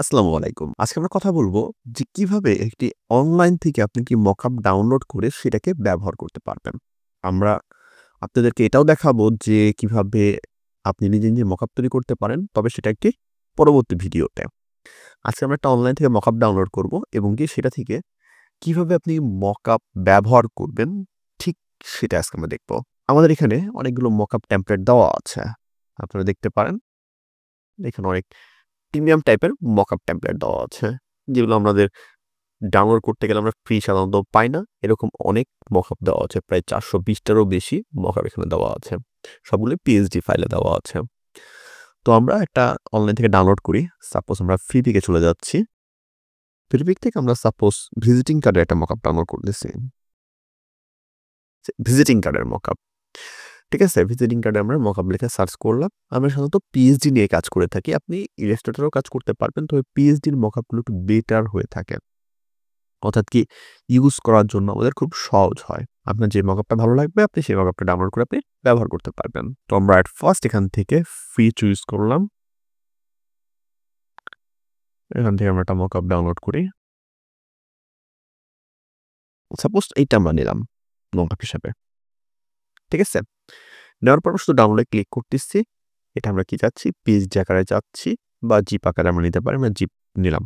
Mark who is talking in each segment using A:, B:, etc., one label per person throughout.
A: আসসালামু আলাইকুম। আজকে আমরা কথা বলবো যে কিভাবে একটি অনলাইন থেকে আপনি কি মকআপ ডাউনলোড করে সেটাকে ব্যবহার করতে পারবেন। আমরা আপনাদেরকে এটাও দেখাবো যে কিভাবে আপনি নিজে মকআপ তৈরি করতে পারেন। তবে সেটা একটি পরবর্তী ভিডিওতে। আজকে আমরা একটা অনলাইন থেকে মকআপ ডাউনলোড করব এবং কি সেটা থেকে কিভাবে আপনি মকআপ ব্যবহার করবেন ঠিক সেটা আজকে আমরা দেখব। আমাদের এখানে অনেকগুলো মকআপ টেমপ্লেট দেওয়া আছে। আপনারা দেখতে পারেন। এখানে অনেক প্রিমিয়াম টাইপের মকআপ টেমপ্লেট দেওয়া আছে। যেগুলো আমাদের ডাউনলোড করতে গেলে আমরা ফ্রি সাধারণত পাই না। এরকম অনেক মকআপ দেওয়া আছে। প্রায় ৪২০ টারও বেশি মকআপ এখানে দেওয়া আছে। সবগুলো পিএসডি ফাইলে দেওয়া আছে। তো আমরা একটা অনলাইন থেকে ডাউনলোড করি। সাপোজ আমরা ফ্রিপিকে চলে যাচ্ছি। ফ্রিপিক থেকে আমরা সাপোজ ভিজিটিং কার্ডের একটা মকআপ ডাউনলোড করতেছি। ভিজিটিং কার্ডের মকআপ। ঠিক আছে? ভিজিটিং কার্ডে আমরা মকআপ লিখে সার্চ করলাম। আমরা সাধারণত পিএসডি নিয়ে কাজ করে থাকি। আপনি ইলাস্ট্রেটরেও কাজ করতে পারবেন। তবে পিএসডির মকআপগুলো একটু বেটার হয়ে থাকে। অর্থাৎ কি ইউজ করার জন্য আমাদের খুব সহজ হয়। আপনার যে মকআপটা ভালো লাগবে আপনি সেই মকআপটা ডাউনলোড করে আপনি ব্যবহার করতে পারবেন। তো আমরা এট ফার্স্ট এখান থেকে ফ্রি চুজ করলাম। এখান থেকে আমরা একটা মকআপ ডাউনলোড করি। সাপোজ এইটা আমরা নিলাম মকআপ হিসাবে। ঠিক আছে? নেওয়ার পর শুধু ডাউনলোডে ক্লিক করতেছি। এটা আমরা কি চাচ্ছি? পিএসডি আকারে চাচ্ছি বা জিপ আকারে আমরা নিতে পারি। আমরা জিপ নিলাম।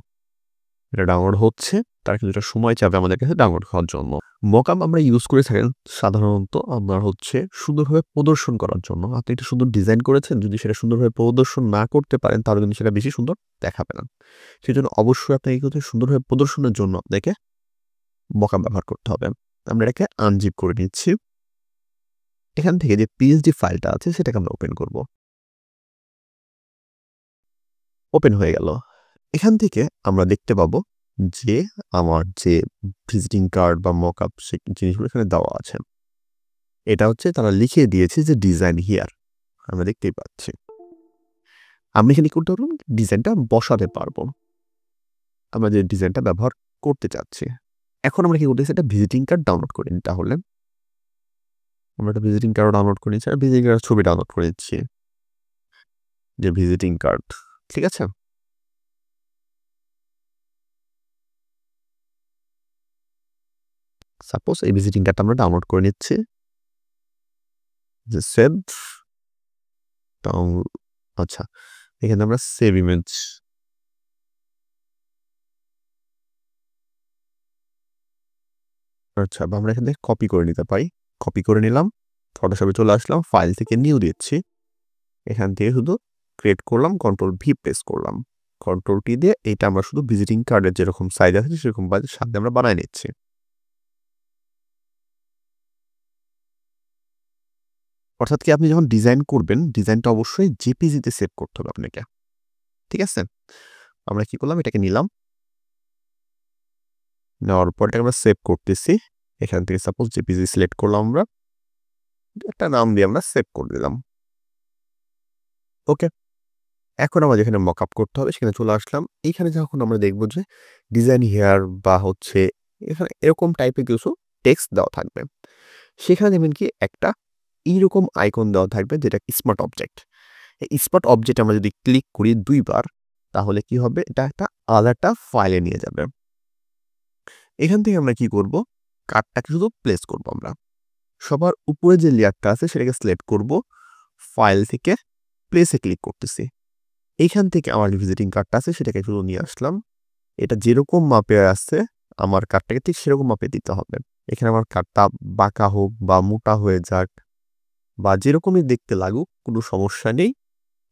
A: এটা ডাউনলোড হচ্ছে। তার কিছুটা সময় চাবে আমাদের কাছে ডাউনলোড হওয়ার জন্য। মকআপ আমরা ইউজ করে থাকেন সাধারণত আপনার হচ্ছে সুন্দরভাবে প্রদর্শন করার জন্য। আপনি একটা সুন্দর ডিজাইন করেছেন, যদি সেটা সুন্দরভাবে প্রদর্শন না করতে পারেন তাহলে কিন্তু সেটা বেশি সুন্দর দেখাবে না। সেজন্য অবশ্যই আপনাকে কিন্তু সুন্দরভাবে প্রদর্শনের জন্য আপনাকে মকআপ ব্যবহার করতে হবে। আমরা এটাকে আনজিপ করে নিচ্ছি। এখান থেকে যে পিএসডি ফাইলটা আছে সেটাকে আমরা ওপেন করব। ওপেন হয়ে গেল। এখান থেকে আমরা দেখতে পাবো যে আমার যে ভিজিটিং কার্ড বা মকআপ সেই জিনিসগুলো এখানে দেওয়া আছে। এটা হচ্ছে তারা লিখে দিয়েছে যে ডিজাইন হিয়ার। আমরা দেখতেই পাচ্ছি। আমি এখানে কি করতে পারবো? ডিজাইনটা বসাতে পারবো। আমরা যে ডিজাইনটা ব্যবহার করতে চাচ্ছি। এখন আমরা কি করতেছি? একটা ভিজিটিং কার্ড ডাউনলোড করে নিই তাহলে। আমরা একটা ভিজিটিং কার্ড ডাউনলোড করে নিচ্ছি আর ভিজিটিং কার্ডের ছবি ডাউনলোড করে নিচ্ছি। যে ভিজিটিং কার্ড। ঠিক আছে? সাপোজ এই ভিজিটিং কার্ডটা আমরা ডাউনলোড করে নিচ্ছি। যে সেভ আচ্ছা, এখানে আমরা সেভ ইমেজ আচ্ছা, বা আমরা এখান থেকে কপি করে নিতে পারি। কপি করে নিলাম। ফটোশপে চলে আসলাম। ফাইল থেকে নিউ দিচ্ছি। এখান থেকে শুধু ক্রিয়েট করলাম, কন্ট্রোল ভি প্রেস করলাম। কন্ট্রোল টি দিয়ে এইটা আমরা শুধু ভিজিটিং কার্ডের যেরকম সাইজ আছে সেরকম সাথে আমরা বানায় নিচ্ছি। অর্থাৎ কি আপনি যখন ডিজাইন করবেন, ডিজাইনটা অবশ্যই জেপিজিতে সেভ করতে হবে আপনাকে। ঠিক আছে? আমরা কি করলাম? এটাকে নিলাম। নেওয়ার পর এটাকে আমরা সেভ করতেছি। এখান থেকে সাপোজ জেপিজি সিলেক্ট করলাম আমরা। একটা নাম দিয়ে আমরা সেভ করে দিলাম। ওকে। এখন আমরা যেখানে মকআপ করতে হবে সেখানে চলে আসলাম। এইখানে যখন আমরা দেখব যে ডিজাইন হিয়ার বা হচ্ছে এখানে এরকম টাইপের কিছু টেক্সট দেওয়া থাকবে। সেখানে দেখবেন কি একটা এইরকম আইকন দেওয়া থাকবে যেটা স্মার্ট অবজেক্ট। এই স্মার্ট অবজেক্ট আমরা যদি ক্লিক করি ২ বার তাহলে কি হবে? এটা একটা আলাদা ফাইলে নিয়ে যাবে। এখান থেকে আমরা কি করব? কার্ডটাকে শুধু প্লেস করব আমরা। সবার উপরে যে লেয়ারটা আছে সেটাকে সিলেক্ট করব। ফাইল থেকে প্লেসে ক্লিক করতেছি। এইখান থেকে আমার ভিজিটিং কার্ডটা আছে সেটাকে শুধু নিয়ে আসলাম। এটা যেরকম মাপে আছে আমার কার্ডটাকে ঠিক সেরকম মাপে দিতে হবে। এখানে আমার কার্ডটা বাঁকা হোক বা মোটা হয়ে যাক বা যেরকমই দেখতে লাগুক কোনো সমস্যা নেই।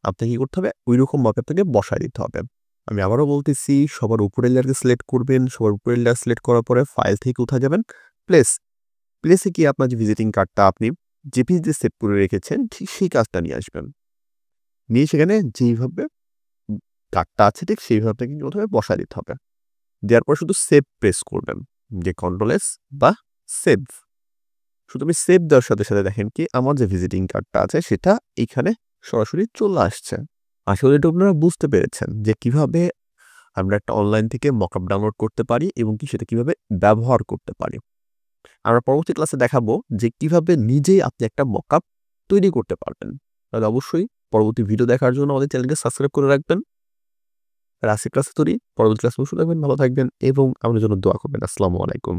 A: আপনাকে কি করতে হবে? ঐরকম মাপে আপনাকে বসায় দিতে হবে। আমি আবারও বলতেছি সবার উপরের লেয়ারকে সিলেক্ট করবেন। সবার উপরের লেয়ার সিলেক্ট করার পরে ফাইল থেকে কোথায় যাবেন? প্লেস। প্লেসে গিয়ে আপনার যে ভিজিটিং কার্ডটা আপনি জেপিজিতে সেভ করে রেখেছেন ঠিক সেই কাজটা নিয়ে আসবেন। নিয়ে সেখানে যেইভাবে কার্ডটা আছে ঠিক সেইভাবে আপনাকে প্রথমে বসায় দিতে হবে। দেওয়ার পর শুধু সেভ প্রেস করবেন। যে কন্ট্রোল এস বা সেভ। শুধু আমি সেভ দেওয়ার সাথে সাথে দেখেন কি আমার যে ভিজিটিং কার্ডটা আছে সেটা এখানে সরাসরি চলে আসছে। আশা করি এটা আপনারা বুঝতে পেরেছেন যে কিভাবে আমরা একটা অনলাইন থেকে মকআপ ডাউনলোড করতে পারি এবং কি সেটা কিভাবে ব্যবহার করতে পারি। আমরা পরবর্তী ক্লাসে দেখাবো যে কিভাবে নিজেই আপনি একটা মকআপ তৈরি করতে পারবেন। তাহলে অবশ্যই পরবর্তী ভিডিও দেখার জন্য আমাদের চ্যানেলকে সাবস্ক্রাইব করে রাখবেন। আজকের ক্লাসে ধরি। পরবর্তী ক্লাসে অবশ্যই থাকবেন, ভালো থাকবেন এবং আমাদের জন্য দোয়া করবেন। আসসালামু আলাইকুম।